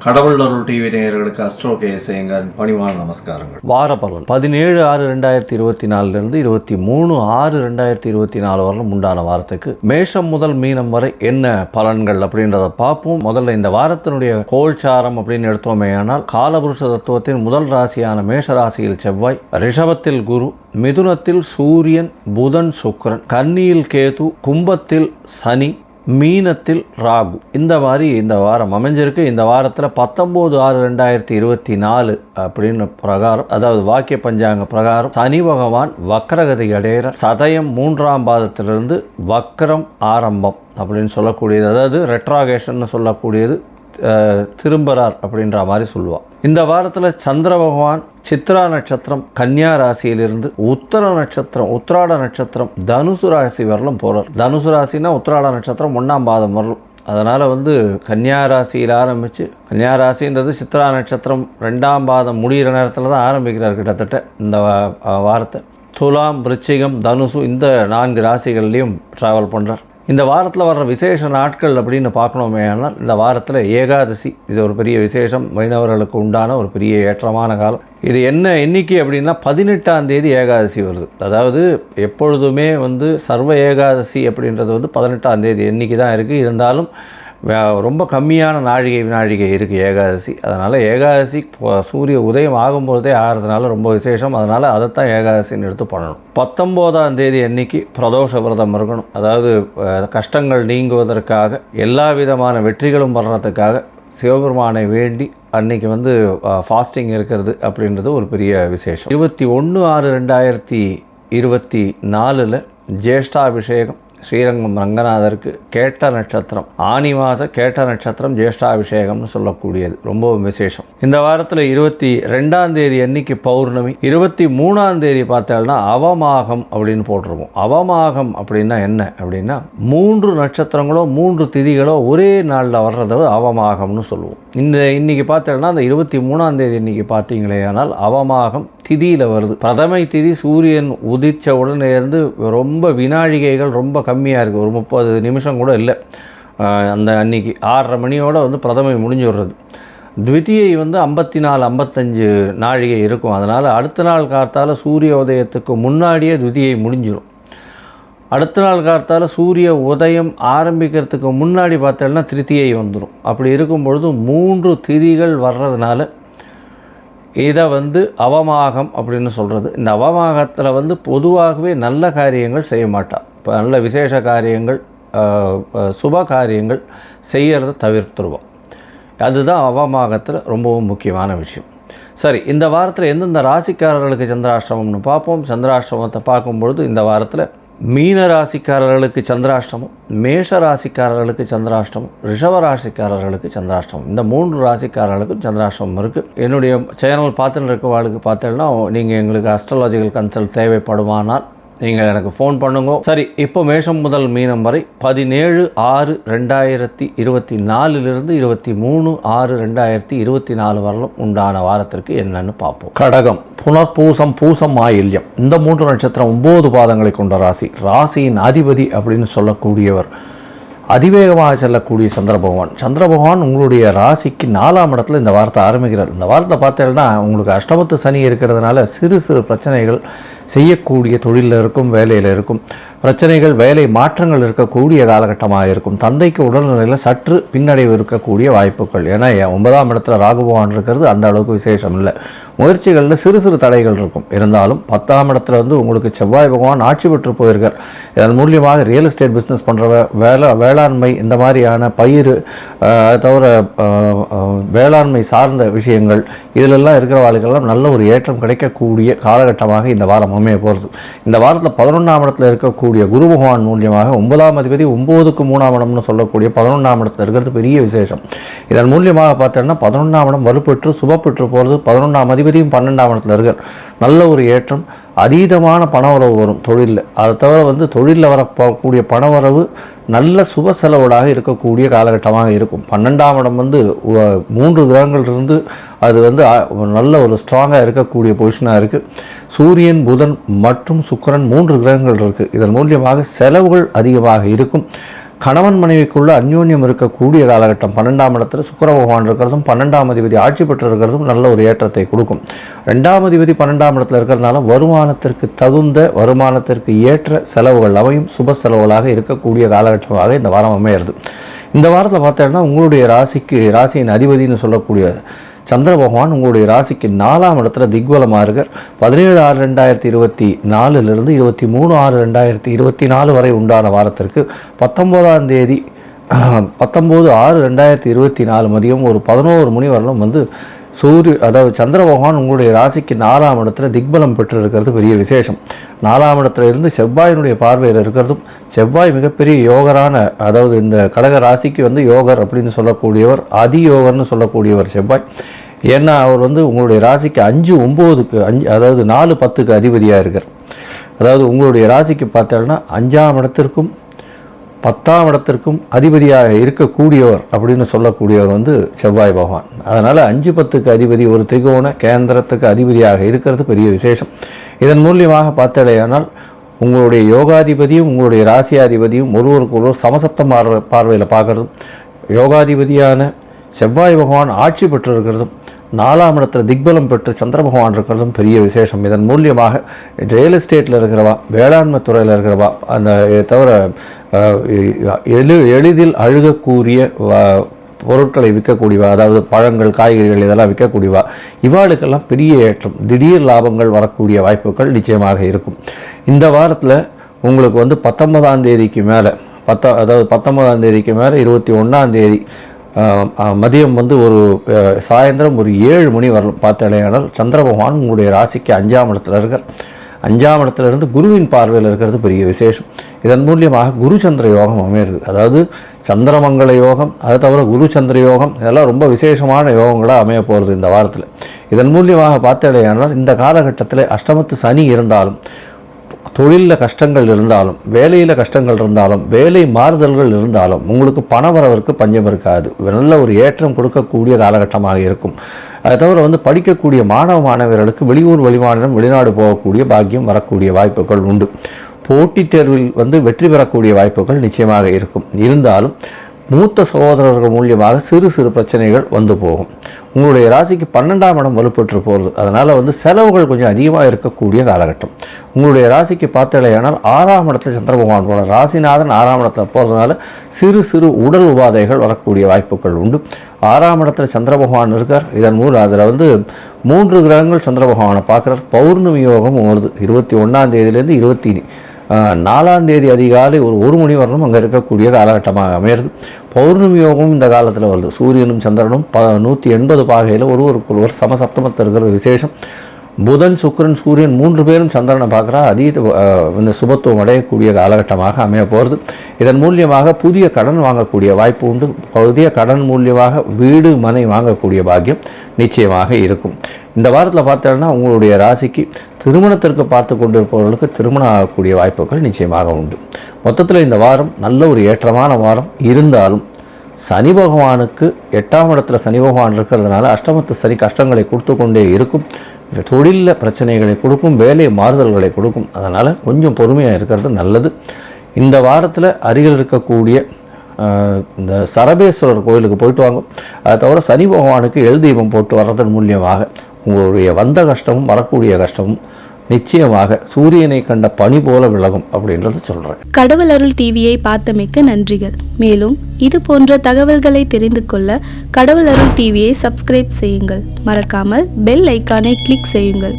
கடவுள் அருள் டிவி நேயர்களுக்கு அஸ்ட்ரோ கேஎஸ்ஐயங்கர் பணிவான நமஸ்காரங்கள். வார பலன் 17/6/2024 23/6/2024 வரலும் உண்டான வாரத்துக்கு மேஷம் முதல் மீனம் வரை என்ன பலன்கள் அப்படின்றத பார்ப்போம். முதல்ல இந்த வாரத்தினுடைய கோல்சாரம் அப்படின்னு எடுத்தோமே ஆனால் காலபுருஷ தத்துவத்தின் முதல் ராசியான மேஷ ராசியில் செவ்வாய், ரிஷபத்தில் குரு, மிதுனத்தில் சூரியன், புதன், சுக்கிரன், கன்னியில் கேது, கும்பத்தில் சனி, மீனத்தில் ராகு. இந்த மாதிரி இந்த வாரம் அமைஞ்சிருக்கு. இந்த வாரத்தில் 19/6/2024 அப்படின்னு பிரகாரம், அதாவது வாக்கிய பஞ்சாங்க பிரகாரம் சனி பகவான் வக்ரகதி அடைகிற சதயம் 3ஆம் பாதத்திலிருந்து வக்ரம் ஆரம்பம் அப்படின்னு சொல்லக்கூடியது, அதாவது ரெட்ராகேஷன் சொல்லக்கூடியது, திரும்பறார் அப்படின்ற மாதிரி சொல்லுவாள். இந்த வாரத்தில் சந்திர பகவான் சித்ரா நட்சத்திரம் கன்னியா ராசியிலிருந்து உத்தர நட்சத்திரம் உத்திராட நட்சத்திரம் தனுசு ராசி வரலும் போகிறார். தனுசு ராசினா உத்திராட நட்சத்திரம் 1ஆம் பாதம் வரலும். அதனால் கன்னியா ராசியில் ஆரம்பித்து, கன்னியா ராசின்றது சித்ரா நட்சத்திரம் 2ஆம் பாதம் முடிகிற நேரத்தில் தான் ஆரம்பிக்கிறார் கிட்டத்தட்ட இந்த வாரத்தை. துலாம், விருச்சிகம், தனுசு இந்த 4 ராசிகள்லேயும் ட்ராவல் பண்ணுறார். இந்த வாரத்தில் வர்ற விசேஷ நாட்கள் அப்படின்னு பார்க்கணுமே ஆனால் இந்த வாரத்தில் ஏகாதசி, இது ஒரு பெரிய விசேஷம், வைணவர்களுக்கு உண்டான ஒரு பெரிய ஏற்றமான காலம். இது என்ன எண்ணிக்கை அப்படின்னா 18ஆம் தேதி ஏகாதசி வருது. அதாவது எப்பொழுதுமே சர்வ ஏகாதசி அப்படின்றது 18ஆம் தேதி எண்ணிக்கை தான் இருக்குது. இருந்தாலும் ரொம்ப கம்மியான வினாழிகை இருக்குது ஏகாதசி. அதனால் ஏகாதசி சூரிய உதயம் ஆகும்போதே ஆகிறதுனால ரொம்ப விசேஷம். அதனால் அதைத்தான் ஏகாதசின்னு எடுத்து பண்ணணும். 19ஆம் தேதி அன்னைக்கு பிரதோஷ விரதம் இருக்கணும். அதாவது கஷ்டங்கள் நீங்குவதற்காக, எல்லா விதமான வெற்றிகளும் வர்றதுக்காக சிவபெருமானை வேண்டி அன்னைக்கு ஃபாஸ்டிங் இருக்கிறது அப்படின்றது ஒரு பெரிய விசேஷம். 21/6/2024 ஜேஷ்டாபிஷேகம் ஸ்ரீரங்கம் ரங்கநாதருக்கு கேட்ட நட்சத்திரம், ஆனி மாத கேட்ட நட்சத்திரம் ஜேஷ்டாபிஷேகம்னு சொல்லக்கூடியது ரொம்பவும் விசேஷம். இந்த வாரத்தில் 22ஆம் தேதி அன்னைக்கு பௌர்ணமி, 23ஆம் தேதி பார்த்தோம்னா அவமாகம் அப்படின்னு போட்டிருக்கோம். அவமாகம் அப்படின்னா என்ன அப்படின்னா 3 நட்சத்திரங்களோ 3 திதிகளோ ஒரே நாளில் வர்றது அவமாகம்னு சொல்லுவோம். இன்னைக்கு பார்த்தோம்னா அந்த 23ஆம் தேதி இன்னைக்கு பார்த்தீங்களே ஆனால் அவமாகம் திதியில் வருது. பிரதமை திதி சூரியன் உதிச்ச உடனே இருந்து ரொம்ப வினாழிகைகள் ரொம்ப கம்மியாக இருக்குது. ஒரு 30 நிமிஷம் கூட இல்லை. அந்த அன்னைக்கு 6:30 மணியோடு பிரதமை முடிஞ்சு விடுறது. த்விதியை 54-55 நாழிகை இருக்கும். அதனால் அடுத்த நாள் காத்தால் சூரிய உதயத்துக்கு முன்னாடியே த்விதியை முடிஞ்சிடும். அடுத்த நாள் காத்தால் சூரிய உதயம் ஆரம்பிக்கிறதுக்கு முன்னாடி பார்த்தோம்னா திருத்தியை வந்துடும். அப்படி இருக்கும் பொழுது 3 திதிகள் வர்றதுனால இதை அவமாகம் அப்படின்னு சொல்கிறது. இந்த அவமாகத்தில் பொதுவாகவே நல்ல காரியங்கள் செய்ய மாட்டாள். இப்போ நல்ல விசேஷ காரியங்கள், சுப காரியங்கள் செய்கிறத தவிர்த்துருவோம். அதுதான் அவமாகத்தில் ரொம்பவும் முக்கியமான விஷயம். சரி, இந்த வாரத்தில் எந்தெந்த ராசிக்காரர்களுக்கு சந்திராஷ்டமம்னு பார்ப்போம். சந்திராஷ்டமத்தை பார்க்கும்பொழுது இந்த வாரத்தில் மீன ராசிக்காரர்களுக்கு சந்திராஷ்டமம், மேஷ ராசிக்காரர்களுக்கு சந்திராஷ்டமம், ரிஷப ராசிக்காரர்களுக்கு சந்திராஷ்டமம். இந்த 3 ராசிக்காரர்களுக்கும் சந்திராஷ்டமம் இருக்குது. என்னுடைய சேனல் பார்த்துன்னு இருக்கவாளுக்கு பார்த்தீங்கன்னா நீங்கள் எங்களுக்கு அஸ்ட்ராலஜிக்கல் கன்சல்ட் தேவைப்படுமானால் நீங்கள் எனக்கு ஃபோன் பண்ணுங்க. சரி, இப்போ மேஷம் முதல் மீனம் வரை 17/6/2024 23/6/2024 வரலும் உண்டான வாரத்திற்கு என்னன்னு பார்ப்போம். கடகம், புனர்பூசம், பூசம், ஆயில்யம் இந்த 3 நட்சத்திரம் 9 பாதங்களை கொண்ட ராசி. ராசியின் அதிபதி அப்படின்னு சொல்லக்கூடியவர் அதிவேகமாக செல்லக்கூடிய சந்திர பகவான் உங்களுடைய ராசிக்கு 4ஆம் இடத்துல இந்த வாரத்தை ஆரம்பிக்கிறார். இந்த வாரத்தை பார்த்தீங்கன்னா உங்களுக்கு அஷ்டமத்து சனி இருக்கிறதுனால சிறு பிரச்சனைகள் செய்யக்கூடிய தொழிலில் இருக்கும், வேலையில் இருக்கும் பிரச்சனைகள், வேலை மாற்றங்கள் இருக்கக்கூடிய காலகட்டமாக இருக்கும். தந்தைக்கு உடல்நிலையில் சற்று பின்னடைவு இருக்கக்கூடிய வாய்ப்புகள். ஏன்னா 9ஆம் இடத்துல ராகு பகவான் இருக்கிறது அந்த அளவுக்கு விசேஷம் இல்லை. முயற்சிகளில் சிறு தடைகள் இருக்கும். இருந்தாலும் 10ஆம் இடத்துல உங்களுக்கு செவ்வாய் பகவான் ஆட்சி பெற்று போயிருக்கார். இதன் மூலியமாக ரியல் எஸ்டேட் பிஸ்னஸ் பண்ணுற வேளாண்மை இந்த மாதிரியான பயிர், அதை தவிர வேளாண்மை சார்ந்த விஷயங்கள் இதிலெல்லாம் இருக்கிற வாழ்க்கையெல்லாம் நல்ல ஒரு ஏற்றம் கிடைக்கக்கூடிய காலகட்டமாக இந்த வாரம் அமைய போகிறது. இந்த வாரத்தில் 11ஆம் இடத்துல இருக்கக்கூடிய குரு பகவான் மூலியமாக 9ஆம் அதிபதி 9க்கு 3ஆம் இடம்னு சொல்லக்கூடிய 11ஆம் இடத்துல இருக்கிறது பெரிய விசேஷம். இதன் மூலியமாக பார்த்தோம்னா 11ஆம் இடம் வலுப்பெற்று சுபப்பெற்று போகிறது. 11ஆம் அதிபதியும் 12ஆம் இடத்துல இருக்கார். நல்ல ஒரு ஏற்றம், அதீதமான பணவரவு வரும் தொழிலில். அதை தவிர தொழிலில் வரக்கூடிய பணவரவு நல்ல சுப செலவுகளாக இருக்கக்கூடிய காலகட்டமாக இருக்கும். 12ஆம் இடம் 3 கிரகங்கள் இருந்து அது நல்ல ஒரு ஸ்ட்ராங்காக இருக்கக்கூடிய பொசிஷனாக இருக்குது. சூரியன், புதன் மற்றும் சுக்கிரன் 3 கிரகங்கள் இருக்குது. இதன் மூலியமாக செலவுகள் அதிகமாக இருக்கும். கணவன் மனைவிக்குள்ள அந்யோன்யம் இருக்கக்கூடிய காலகட்டம். 12ஆம் இடத்துல சுக்கிர பகவான் இருக்கிறதும் 12ஆம் அதிபதி ஆட்சி பெற்று இருக்கிறதும் நல்ல ஒரு ஏற்றத்தை கொடுக்கும். 2ஆம் அதிபதி 12ஆம் இடத்துல இருக்கிறதுனால வருமானத்திற்கு தகுந்த வருமானத்திற்கு ஏற்ற செலவுகள் அமையும். சுப செலவுகளாக இருக்கக்கூடிய காலகட்டமாக இந்த வாரம் அமையிறது. இந்த வாரத்தில் பார்த்தோம்னா உங்களுடைய ராசியின் அதிபதினு சொல்லக்கூடிய சந்திர பகவான் உங்களுடைய ராசிக்கு 4ஆம் இடத்துல திக்வலமாக இருக்கார். 17/6/2024 23/6/2024 வரை உண்டான வாரத்திற்கு 19ஆம் தேதி 19/6/2024 மதியம் ஒரு 11 மணி வரலும் வந்து அதாவது சந்திர பகவான் உங்களுடைய ராசிக்கு 4ஆம் இடத்துல திக்பலம் பெற்று இருக்கிறது பெரிய விசேஷம். 4ஆம் இடத்துல இருந்து செவ்வாயினுடைய பார்வையில் இருக்கிறதும், செவ்வாய் மிகப்பெரிய யோகரான, அதாவது இந்த கடக ராசிக்கு வந்து யோகர் அப்படின்னு சொல்லக்கூடியவர், அதியோகர்னு சொல்லக்கூடியவர் செவ்வாய். ஏன்னா அவர் வந்து உங்களுடைய ராசிக்கு 5-9க்கு அதாவது 4-10க்கு அதிபதியாக இருக்கார். அதாவது உங்களுடைய ராசிக்கு பார்த்தோம்னா 5ஆம் இடத்திற்கும் 10ஆம் இடத்திற்கும் அதிபதியாக இருக்கக்கூடியவர் அப்படின்னு சொல்லக்கூடியவர் வந்து செவ்வாய் பகவான். அதனால் 5-10க்கு அதிபதி ஒரு திரிகோண கேந்திரத்துக்கு அதிபதியாக இருக்கிறது பெரிய விசேஷம். இதன் மூலியமாக பார்த்தடையானால் உங்களுடைய யோகாதிபதியும் உங்களுடைய ராசியாதிபதியும் ஒருவருக்கொருவர் சமசப்த பார்வையில் பார்க்குறதும், யோகாதிபதியான செவ்வாய் பகவான் ஆட்சி பெற்றிருக்கிறதும், 4ஆம் இடத்துல திக்பலம் பெற்று சந்திர பகவான் இருக்கிறதும் பெரிய விசேஷம். இதன் மூலியமாக ரியல் எஸ்டேட்டில் இருக்கிறவா, வேளாண்மை துறையில் இருக்கிறவா, அந்த தவிர எளிதில் அழுகக்கூடிய பொருட்களை விற்கக்கூடியவா, அதாவது பழங்கள் காய்கறிகள் இதெல்லாம் விற்கக்கூடியவா, இவாளுக்கெல்லாம் பெரிய ஏற்றம், திடீர் லாபங்கள் வரக்கூடிய வாய்ப்புகள் நிச்சயமாக இருக்கும். இந்த வாரத்தில் உங்களுக்கு வந்து 19ஆம் தேதிக்கு மேலே அதாவது 19ஆம் தேதிக்கு மேலே 21ஆம் தேதி மதியம் வந்து ஒரு சாயந்தரம் ஒரு 7 மணி வரலும் பார்த்தடையானால் சந்திர பகவான் உங்களுடைய ராசிக்கு 5ஆம் இடத்துல இருக்கார். 5ஆம் இடத்துல இருந்து குருவின் பார்வையில் இருக்கிறது பெரிய விசேஷம். இதன் மூலியமாக குரு சந்திர யோகம் அமையிறது. அதாவது சந்திரமங்கல யோகம், அதை தவிர குரு சந்திர யோகம், இதெல்லாம் ரொம்ப விசேஷமான யோகங்களாக அமைய போகிறது இந்த வாரத்தில். இதன் மூலியமாக பார்த்தடையானால் இந்த காலகட்டத்தில் அஷ்டமத்து சனி இருந்தாலும், தொழிலில் கஷ்டங்கள் இருந்தாலும், வேலையில் கஷ்டங்கள் இருந்தாலும், வேலை மாறுதல்கள் இருந்தாலும் உங்களுக்கு பணவரவிற்கு பஞ்சம் இருக்காது. நல்ல ஒரு ஏற்றம் கொடுக்கக்கூடிய காலகட்டமாக இருக்கும். அதை தவிர வந்து படிக்கக்கூடிய மாணவர்களுக்கு வெளியூர் வெளிமாநிலம் வெளிநாடு போகக்கூடிய பாக்கியம் வரக்கூடிய வாய்ப்புகள் உண்டு. போட்டித் தேர்வில் வந்து வெற்றி பெறக்கூடிய வாய்ப்புகள் நிச்சயமாக இருக்கும். இருந்தாலும் மூத்த சகோதரர்கள் மூலியமாக சிறு பிரச்சனைகள் வந்து போகும். உங்களுடைய ராசிக்கு 12ஆம் இடம் வலுப்பெற்று போகிறது. அதனால் வந்து செலவுகள் கொஞ்சம் அதிகமாக இருக்கக்கூடிய காலகட்டம். உங்களுடைய ராசிக்கு பார்த்தலையானால் 6ஆம் இடத்துல சந்திர பகவான் போகிற ராசிநாதன் 6ஆம் இடத்துல போகிறதுனால சிறு உடல் உபாதைகள் வரக்கூடிய வாய்ப்புகள் உண்டு. 6ஆம் இடத்துல சந்திர பகவான் இருக்கார். இதன் மூலம் அதில் வந்து 3 கிரகங்கள் சந்திர பகவானை பார்க்குறார். பௌர்ணமி யோகம் வருது 21ஆம் தேதியிலேருந்து 24ஆம் தேதி அதிகாலை ஒரு 1 மணி வரலும் அங்கே இருக்கக்கூடிய காலகட்டமாக அமையிறது. பௌர்ணமி யோகமும் இந்த காலத்தில் வருது. சூரியனும் சந்திரனும் 180 பாகையில் ஒருவருக்கொருவர் சமசப்தமத்தில் இருக்கிறது விசேஷம். புதன் சுக்கிரன் சூரியன் 3 பேரும் சந்திரனை பார்க்குறா. இந்த சுபத்துவம் அடையக்கூடிய காலகட்டமாக அமைய போகிறது. இதன் மூலியமாக புதிய கடன் வாங்கக்கூடிய வாய்ப்பு உண்டு. புதிய கடன் மூலியமாக வீடு மனை வாங்கக்கூடிய பாக்கியம் நிச்சயமாக இருக்கும். இந்த வாரத்தில் பார்த்தோம்னா உங்களுடைய ராசிக்கு திருமணத்திற்கு பார்த்து கொண்டிருப்பவர்களுக்கு திருமணம் ஆகக்கூடிய வாய்ப்புகள் நிச்சயமாக உண்டு. மொத்தத்தில் இந்த வாரம் நல்ல ஒரு ஏற்றமான வாரம். இருந்தாலும் சனி பகவானுக்கு 8ஆம் இடத்துல சனி பகவான் இருக்கிறதுனால அஷ்டமத்து சனி கஷ்டங்களை கொடுத்து கொண்டே இருக்கும். தொழிலில் பிரச்சனைகளை கொடுக்கும், வேலை மாறுதல்களை கொடுக்கும். அதனால் கொஞ்சம் பொறுமையாக இருக்கிறது நல்லது. இந்த வாரத்தில் அருகில் இருக்கக்கூடிய இந்த சரபேஸ்வரர் கோயிலுக்கு போயிட்டு வாங்க. அதை தவிர சனி பகவானுக்கு எள் தீபம் போட்டு வர்றதன் மூலியமாக உங்களுடைய வந்த கஷ்டமும் வரக்கூடிய கஷ்டமும் நிச்சயமாக சூரியனை கண்ட பனி போல விலகும் அப்படின்றத சொல்கிறேன். கடவுள் அருள் டிவியை பார்த்தமைக்க நன்றிகள். மேலும் இது போன்ற தகவல்களை தெரிந்து கொள்ள கடவுள் அருள் டிவியை சப்ஸ்கிரைப் செய்யுங்கள். மறக்காமல் பெல் ஐக்கானை கிளிக் செய்யுங்கள்.